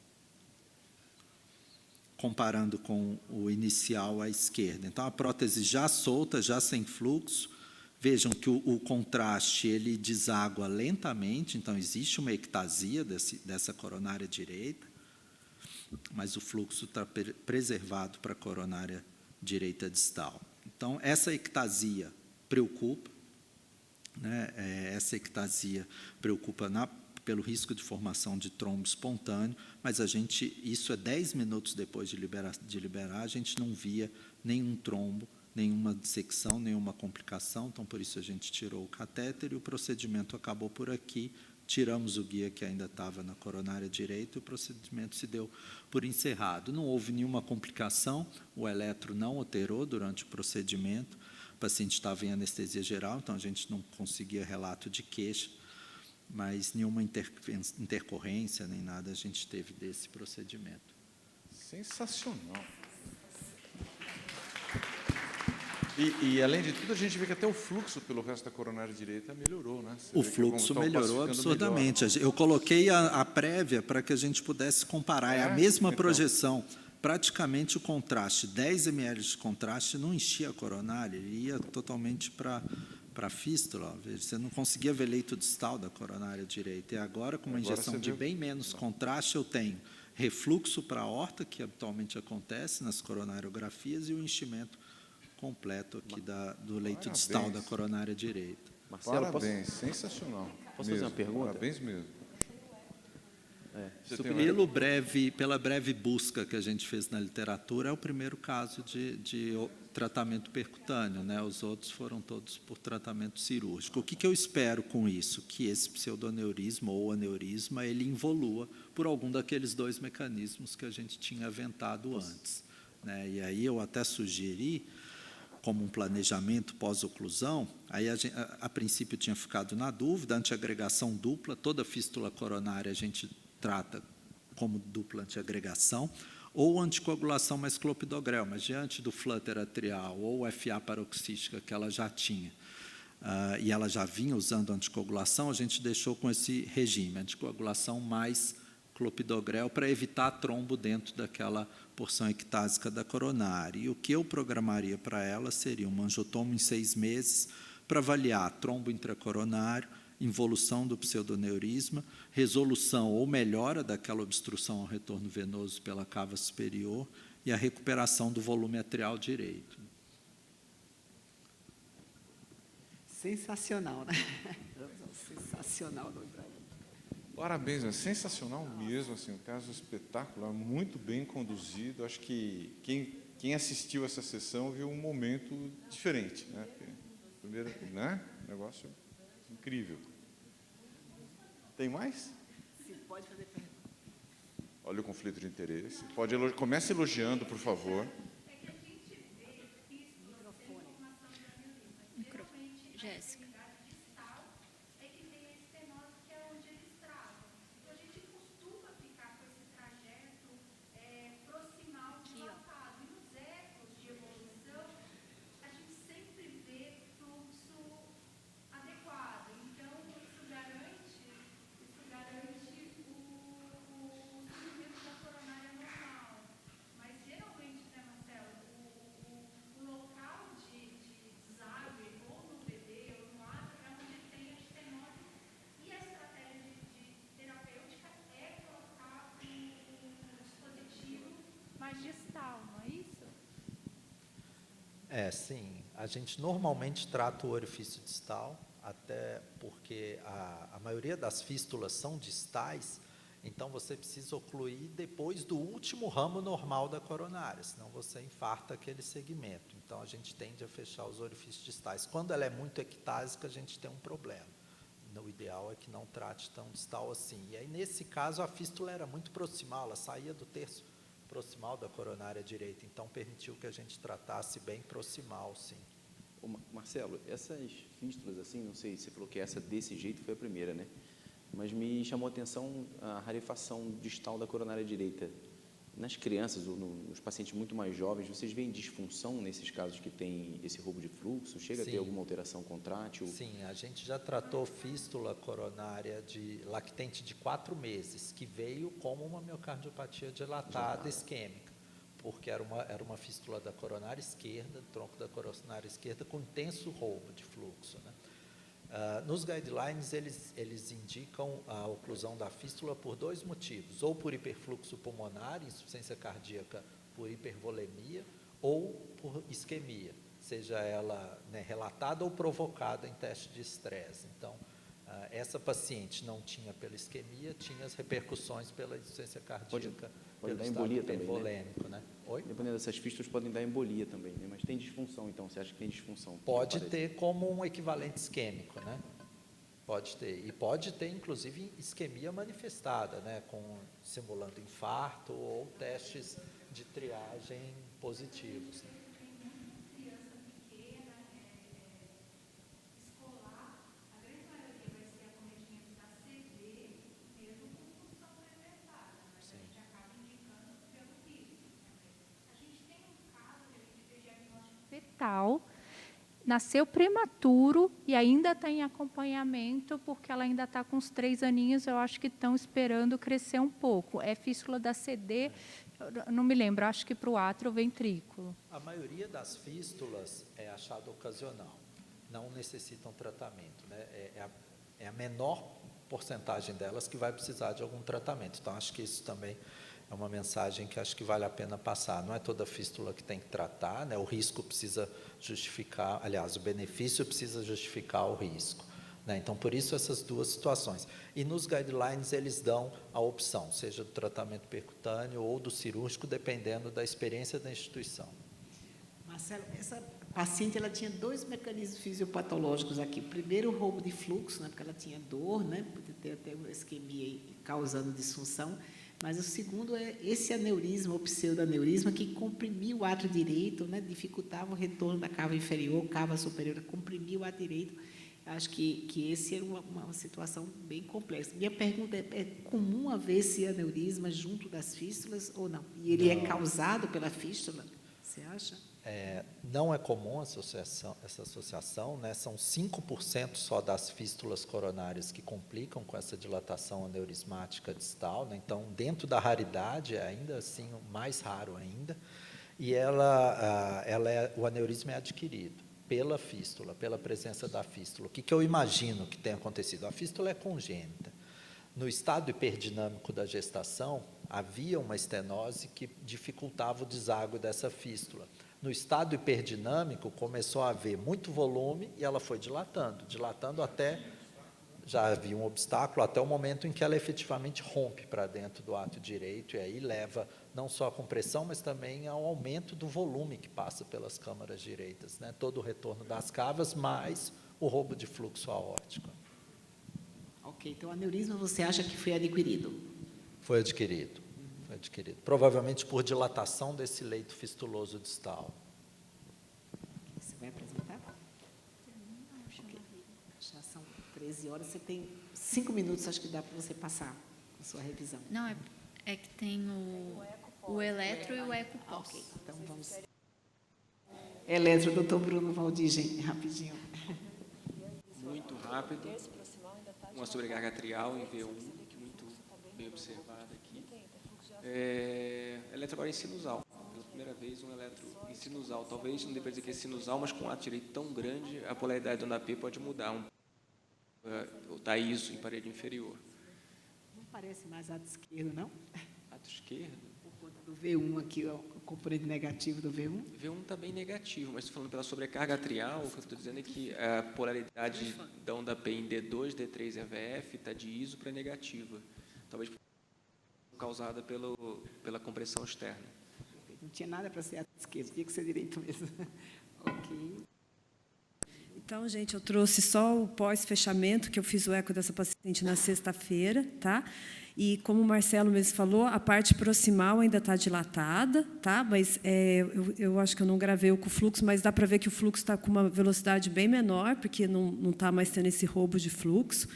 Speaker 7: comparando com o inicial à esquerda. Então, a prótese já solta, já sem fluxo. Vejam que o contraste ele deságua lentamente, então existe uma ectasia dessa coronária direita, mas o fluxo está preservado para a coronária direita distal. Então, essa ectasia preocupa, né? Essa ectasia preocupa pelo risco de formação de trombo espontâneo, mas isso é 10 minutos depois de liberar, a gente não via nenhum trombo, nenhuma dissecção, nenhuma complicação, então por isso a gente tirou o catéter e o procedimento acabou por aqui, tiramos o guia que ainda estava na coronária direita e o procedimento se deu por encerrado. Não houve nenhuma complicação, o eletro não alterou durante o procedimento, o paciente estava em anestesia geral, então a gente não conseguia relato de queixa, mas nenhuma intercorrência nem nada a gente teve desse procedimento.
Speaker 2: Sensacional. E, além de tudo, a gente vê que até o fluxo pelo resto da coronária direita melhorou, né?
Speaker 7: O fluxo melhorou absurdamente. Melhor. Eu coloquei a prévia para que a gente pudesse comparar. É a mesma projeção. Praticamente o contraste, 10 ml de contraste, não enchia a coronária, ele ia totalmente para a fístula. Você não conseguia ver leito distal da coronária direita. E agora, com uma injeção de bem menos contraste, eu tenho refluxo para a aorta, que habitualmente acontece nas coronariografias, e o enchimento completo aqui do leito distal da coronária direita.
Speaker 2: Marcelo, parabéns, sensacional.
Speaker 8: Posso fazer uma pergunta?
Speaker 2: Parabéns mesmo. Você tem
Speaker 7: Pela breve busca que a gente fez na literatura, é o primeiro caso de tratamento percutâneo, né? Os outros foram todos por tratamento cirúrgico. O que eu espero com isso? Que esse pseudoneurisma ou aneurisma ele involua por algum daqueles dois mecanismos que a gente tinha aventado antes, né? E aí eu até sugeri, como um planejamento pós-oclusão, aí a princípio tinha ficado na dúvida, antiagregação dupla, toda fístula coronária a gente trata como dupla antiagregação, ou anticoagulação mais clopidogrel, mas diante do flutter atrial ou FA paroxística que ela já tinha, e ela já vinha usando anticoagulação, a gente deixou com esse regime, anticoagulação mais clopidogrel, para evitar trombo dentro daquela porção ectásica da coronária. E o que eu programaria para ela seria um angiotomo em 6 meses, para avaliar trombo intracoronário, involução do pseudoneurisma, resolução ou melhora daquela obstrução ao retorno venoso pela cava superior e a recuperação do volume atrial direito.
Speaker 3: Sensacional, né? Sensacional do Ibrahim.
Speaker 2: Parabéns, é sensacional mesmo, assim, um caso espetacular, muito bem conduzido. Acho que quem assistiu essa sessão viu um momento diferente, né? Primeiro, né? Negócio incrível. Tem mais?
Speaker 3: Sim, pode fazer pergunta.
Speaker 2: Olha o conflito de interesse. Comece elogiando, por favor.
Speaker 1: Jéssica.
Speaker 10: Distal, não é isso?
Speaker 4: Sim. A gente normalmente trata o orifício distal, até porque a maioria das fístulas são distais, então você precisa ocluir depois do último ramo normal da coronária, senão você infarta aquele segmento. Então, a gente tende a fechar os orifícios distais. Quando ela é muito ectásica, a gente tem um problema. O ideal é que não trate tão distal assim. E aí, nesse caso, a fístula era muito proximal, ela saía do terço proximal da coronária direita, então permitiu que a gente tratasse bem proximal, sim.
Speaker 8: Marcelo, essas fístulas, assim, não sei, você falou que essa desse jeito foi a primeira, né? Mas me chamou a atenção a rarefação distal da coronária direita. Nas crianças ou nos pacientes muito mais jovens, vocês veem disfunção nesses casos que tem esse roubo de fluxo? Chega
Speaker 4: Sim.
Speaker 8: a ter alguma alteração contrátil?
Speaker 4: Sim, a gente já tratou fístula coronária lactente de 4 meses, que veio como uma miocardiopatia dilatada isquêmica, porque era uma fístula da coronária esquerda, tronco da coronária esquerda, com intenso roubo de fluxo, né? Nos guidelines, eles indicam a oclusão da fístula por 2 motivos, ou por hiperfluxo pulmonar, insuficiência cardíaca por hipervolemia, ou por isquemia, seja ela, né, relatada ou provocada em teste de estresse. Então, essa paciente não tinha pela isquemia, tinha as repercussões pela insuficiência cardíaca,
Speaker 8: pode
Speaker 4: pelo
Speaker 8: dar
Speaker 4: estado
Speaker 8: embolia também,
Speaker 4: hipervolêmico, né? Oi?
Speaker 8: Dependendo dessas fístulas, podem dar embolia também, né? Mas tem disfunção, então, você acha que tem disfunção?
Speaker 4: Pode ter como um equivalente isquêmico, né? Pode ter. E pode ter, inclusive, isquemia manifestada, né? Simulando infarto ou testes de triagem positivos, né?
Speaker 10: Fetal, nasceu prematuro e ainda está em acompanhamento, porque ela ainda está com uns 3 aninhos, eu acho que estão esperando crescer um pouco. É fístula da CD, não me lembro, acho que para o átrio ventrículo.
Speaker 4: A maioria das fístulas é achado ocasional, não necessitam tratamento, né? É a menor porcentagem delas que vai precisar de algum tratamento. Então, acho que isso também é uma mensagem que acho que vale a pena passar. Não é toda fístula que tem que tratar, né? O risco precisa justificar, aliás, o benefício precisa justificar o risco. né? Então, por isso, essas duas situações. E nos guidelines, eles dão a opção, seja do tratamento percutâneo ou do cirúrgico, dependendo da experiência da instituição.
Speaker 3: Marcelo, essa paciente ela tinha 2 mecanismos fisiopatológicos aqui. Primeiro, o roubo de fluxo, né, porque ela tinha dor, né, podia ter até uma isquemia causando disfunção. Mas o segundo é esse aneurisma, ou pseudoaneurisma, que comprimiu o átrio direito, né, dificultava o retorno da cava inferior, cava superior, comprimiu o átrio direito. Acho que esse era uma situação bem complexa. Minha pergunta é comum haver esse aneurisma junto das fístulas ou não? E ele é causado pela fístula, você acha?
Speaker 4: Não é comum essa associação, né? São 5% só das fístulas coronárias que complicam com essa dilatação aneurismática distal, né? Então, dentro da raridade, é ainda assim mais raro ainda, e o aneurisma é adquirido pela fístula, pela presença da fístula. O que eu imagino que tenha acontecido? A fístula é congênita. No estado hiperdinâmico da gestação, havia uma estenose que dificultava o deságue dessa fístula. No estado hiperdinâmico, começou a haver muito volume e ela foi dilatando até, já havia um obstáculo, até o momento em que ela efetivamente rompe para dentro do átrio direito, e aí leva não só a compressão, mas também ao aumento do volume que passa pelas câmaras direitas, né? Todo o retorno das cavas, mais o roubo de fluxo aórtico.
Speaker 3: Ok, então o aneurisma você acha que foi adquirido?
Speaker 4: Foi adquirido. Provavelmente por dilatação desse leito fistuloso distal.
Speaker 3: Você vai apresentar? Okay. Já são 13 horas, você tem 5 minutos, acho que dá para você passar a sua revisão.
Speaker 1: Não, é que tem o eletro e o eco pós.
Speaker 3: Ok, então vamos. Eletro, doutor Bruno Valdigem, rapidinho.
Speaker 9: Muito rápido. Uma sobrecarga atrial em V1, muito bem observada aqui. Eletro agora em sinusal. Pela primeira vez, um eletro em sinusal. Talvez não dê para dizer que é sinusal, mas com um ato direito tão grande, a polaridade do onda P pode mudar. O da ISO em parede inferior.
Speaker 3: Não parece mais ato esquerdo, não?
Speaker 9: Ato esquerdo?
Speaker 3: Por conta do V1 aqui, ó, o componente negativo do V1.
Speaker 9: V1 está bem negativo, mas estou falando pela sobrecarga atrial, o que eu estou dizendo é que a polaridade da onda P em D2, D3 e AVF está de ISO para negativa. Talvez causada pela compressão externa.
Speaker 3: Não tinha nada para ser ato esquerdo, tinha que ser direito mesmo. Ok.
Speaker 6: Então, gente, eu trouxe só o pós-fechamento, que eu fiz o eco dessa paciente na sexta-feira, tá? E, como o Marcelo mesmo falou, a parte proximal ainda está dilatada, tá? Mas eu acho que eu não gravei o com o fluxo, mas dá para ver que o fluxo está com uma velocidade bem menor, porque não está mais tendo esse roubo de fluxo.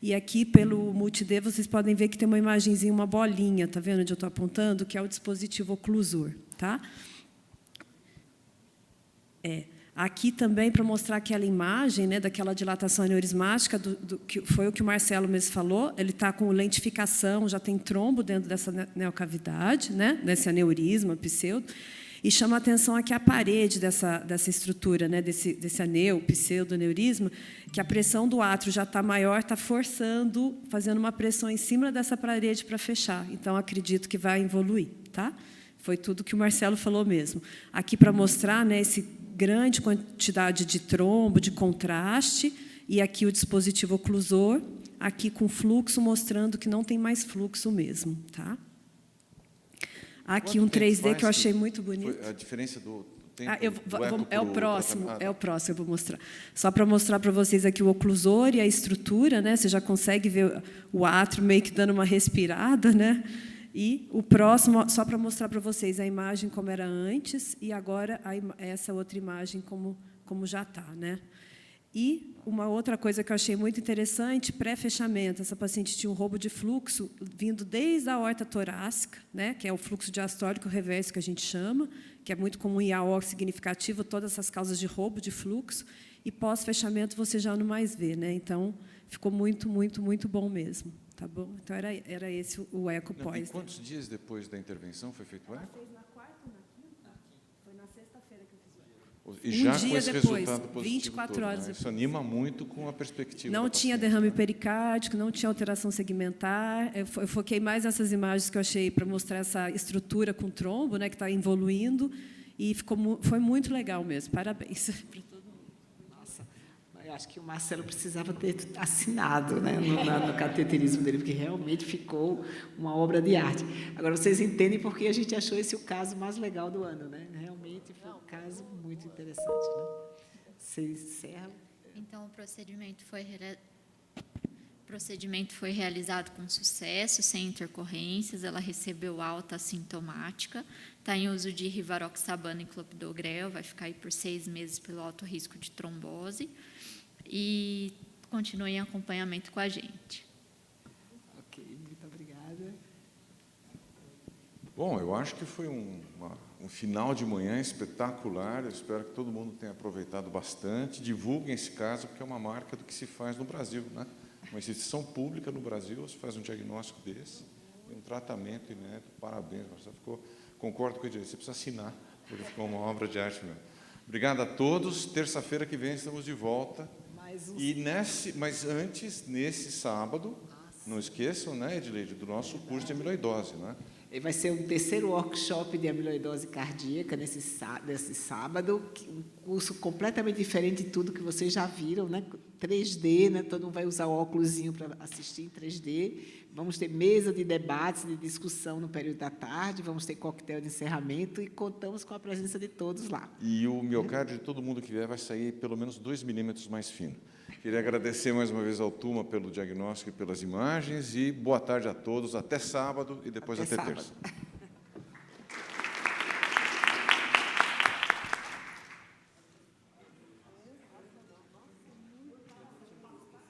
Speaker 6: E aqui, pelo Multi-D, vocês podem ver que tem uma imagenzinha, uma bolinha, tá vendo onde eu estou apontando? Que é o dispositivo oclusor, tá? Aqui também, para mostrar aquela imagem, né, daquela dilatação aneurismática, que foi o que o Marcelo mesmo falou, ele está com lentificação, já tem trombo dentro dessa neocavidade, né, desse aneurisma pseudo, e chama a atenção aqui a parede dessa estrutura, né, desse pseudo-aneurisma, que a pressão do átrio já está maior, está forçando, fazendo uma pressão em cima dessa parede para fechar. Então, acredito que vai evoluir. Tá? Foi tudo que o Marcelo falou mesmo. Aqui, para mostrar, né, esse grande quantidade de trombo, de contraste, e aqui o dispositivo oclusor, aqui com fluxo, mostrando que não tem mais fluxo mesmo. Tá? Aqui um 3D que eu achei muito bonito.
Speaker 2: A diferença do tempo
Speaker 6: é o próximo, eu vou mostrar. Só para mostrar para vocês aqui o oclusor e a estrutura, né? Você já consegue ver o átrio meio que dando uma respirada, né? E o próximo, só para mostrar para vocês a imagem como era antes e agora essa outra imagem como já está, né? E uma outra coisa que eu achei muito interessante, pré-fechamento, essa paciente tinha um roubo de fluxo vindo desde a aorta torácica, né, que é o fluxo diastólico reverso que a gente chama, que é muito comum em AO significativo, todas essas causas de roubo de fluxo, e pós-fechamento você já não mais vê, né? Então, ficou muito, muito, muito bom mesmo. Tá bom? Então, era esse o eco pós.
Speaker 2: E quantos dias depois da intervenção foi feito o eco?
Speaker 6: Fez na quarta ou na quinta? Foi na sexta-feira que eu fiz o eco.
Speaker 2: E já
Speaker 6: dia
Speaker 2: com esse
Speaker 6: depois,
Speaker 2: resultado positivo
Speaker 6: 24
Speaker 2: todo,
Speaker 6: horas
Speaker 2: né?
Speaker 6: depois.
Speaker 2: Isso anima muito com a perspectiva.
Speaker 6: Não tinha derrame pericárdico, não tinha alteração segmentar. Eu foquei mais nessas imagens que eu achei para mostrar essa estrutura com trombo, né, que está evoluindo, e foi muito legal mesmo. Parabéns para todo mundo.
Speaker 3: Nossa, acho que o Marcelo precisava ter assinado, né, no cateterismo dele, porque realmente ficou uma obra de arte. Agora, vocês entendem por que a gente achou esse o caso mais legal do ano, né? Realmente foi um caso muito interessante, né? Vocês encerram?
Speaker 1: Então, o procedimento foi realizado com sucesso, sem intercorrências, ela recebeu alta assintomática, está em uso de rivaroxabana e clopidogrel, vai ficar aí por 6 meses pelo alto risco de trombose, e continue em acompanhamento com a gente.
Speaker 3: Ok, muito obrigada.
Speaker 2: Bom, eu acho que foi um final de manhã espetacular. Eu espero que todo mundo tenha aproveitado bastante. Divulguem esse caso, porque é uma marca do que se faz no Brasil, né? Uma instituição pública no Brasil, você faz um diagnóstico desse, e um tratamento inédito. Parabéns, Marcelo. Concordo com o Edilei, você precisa assinar, porque ficou uma obra de arte mesmo. Obrigado a todos. Terça-feira que vem estamos de volta. Mas antes, nesse sábado, não esqueçam, né, Edileide, do nosso curso de amiloidose, né?
Speaker 3: Vai ser o 3º workshop de amiloidose cardíaca nesse sábado, um curso completamente diferente de tudo que vocês já viram, né? 3D, né? Todo mundo vai usar o óculosinho para assistir em 3D. Vamos ter mesa de debates, de discussão no período da tarde, vamos ter coquetel de encerramento e contamos com a presença de todos lá.
Speaker 2: E o miocárdio de todo mundo que vier vai sair pelo menos 2 milímetros mais fino. Queria agradecer mais uma vez ao Tuma pelo diagnóstico e pelas imagens, e boa tarde a todos, até sábado e depois até terça.